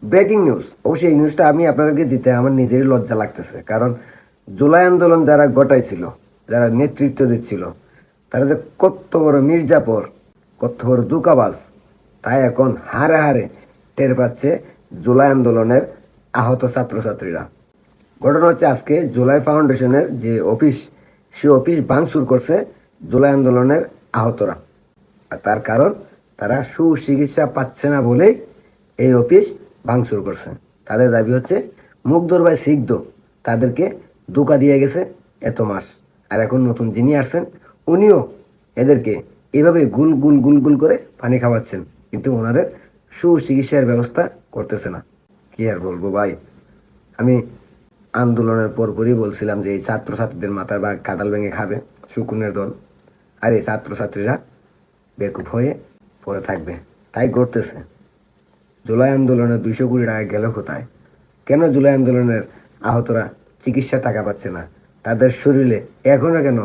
Breaking news, অবশ্যই এই নিউজটা আমি আপনাদেরকে দিতে আমার নিজেরই লজ্জা লাগতেছে। কারণ জুলাই আন্দোলন যারা ঘটাইছিল, যারা নেতৃত্ব দিচ্ছিল, তারা যে কত বড় মির্জাপর, কত বড় দুকাবাজ, তাই এখন হারে হারে টের পাচ্ছে জুলাই আন্দোলনের আহত ছাত্রছাত্রীরা। ঘটনা হচ্ছে, আজকে জুলাই ফাউন্ডেশনের যে অফিস, সে অফিস ভাঙচুর করছে জুলাই আন্দোলনের আহতরা। আর তার কারণ, তারা সুচিকিৎসা পাচ্ছে না বলেই এই অফিস ভাঙচুর করছে। তাদের দাবি হচ্ছে মুগ্ধর ভাই সিগদ তাদেরকে ধোঁকা দিয়ে গেছে এত মাস, আর এখন নতুন যিনি আসছেন উনিও এদেরকে এভাবে গুল গুল গুল গুল করে পানি খাওয়াচ্ছেন, কিন্তু ওনাদের সুচিকিৎসার ব্যবস্থা করতেছে না। কি আর বলবো ভাই, আমি আন্দোলনের পরপরই বলছিলাম যে এই ছাত্রছাত্রীদের মাথার বা কাঁঠাল ভেঙে খাবে শকুনের দল, আর এই ছাত্রছাত্রীরা বেকুব হয়ে পড়ে থাকবে। তাই ঘটতেছে। জুলাই আন্দোলনে 200 কোটি টাকা গেল কোথায়? কেন জুলাই আন্দোলনের আহতরা চিকিৎসা টাকা পাচ্ছে না? তাদের শরীরে এখনো কেন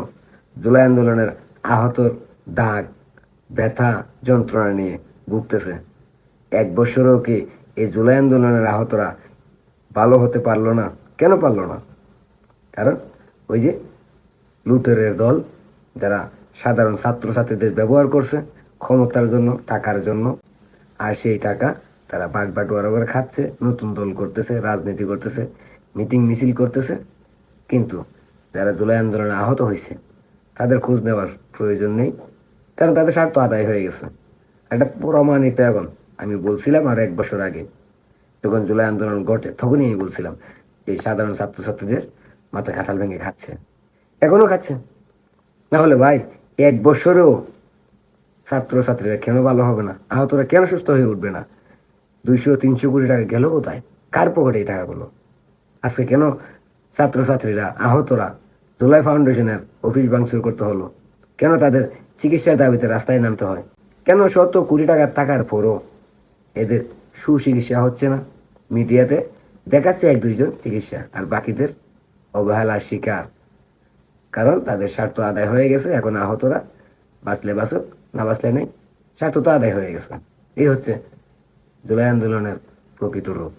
জুলাই আন্দোলনের আহতর দাগ, ব্যথা, যন্ত্রণা নিয়ে ভুগতেছে? 1 বছরেও কি এই জুলাই আন্দোলনের আহতরা ভালো হতে পারলো না? কেন পারলো না? কারণ ওই যে লুটেরের দল, যারা সাধারণ ছাত্রছাত্রীদের ব্যবহার করছে ক্ষমতার জন্য, টাকার জন্য, আর সেই টাকা তারা বাট বাটোয়ারা করে খাচ্ছে, নতুন দল করতেছে, রাজনীতি করতেছে, মিটিং মিছিল করতেছে। কিন্তু যারা জুলাই আন্দোলনে আহত হয়েছে তাদের খোঁজ নেওয়ার প্রয়োজন নেই, কারণ তাদের স্বার্থ আদায় হয়ে গেছে। একটা প্রমাণিত এখন। আমি বলছিলাম আর 1 বছর আগে যখন জুলাই আন্দোলন ঘটে, তখনই আমি বলছিলাম যে সাধারণ ছাত্রছাত্রীদের মাথা কাঁঠাল ভেঙে খাচ্ছে, এখনো খাচ্ছে। না হলে ভাই 1 বছরেও ছাত্রছাত্রীরা কেন ভালো হবে না? আহতরা কেন সুস্থ হয়ে উঠবে না? 200-300 কোটি টাকা গেল কোথায়? কার পকেটে এই টাকাগুলো? আজকে কেন ছাত্রছাত্রীরা, আহতরা জুলাই ফাউন্ডেশনের অফিস ভাঙচুর করতে হলো? কেন তাদের চিকিৎসার দাবিতে রাস্তায় নামতে হয়? কেন 100 কোটি টাকার টাকার পরও এদের সুচিকিৎসা হচ্ছে না? মিডিয়াতে দেখাচ্ছে 1-2 জন চিকিৎসা, আর বাকিদের অবহেলার শিকার। কারণ তাদের স্বার্থ আদায় হয়ে গেছে। এখন আহতরা বাঁচলে বাঁচুক, না বাঁচলে নেই, স্বার্থ তো আদায় হয়ে গেছে। এই হচ্ছে জুলাই আন্দোলনের প্রকৃত রূপ।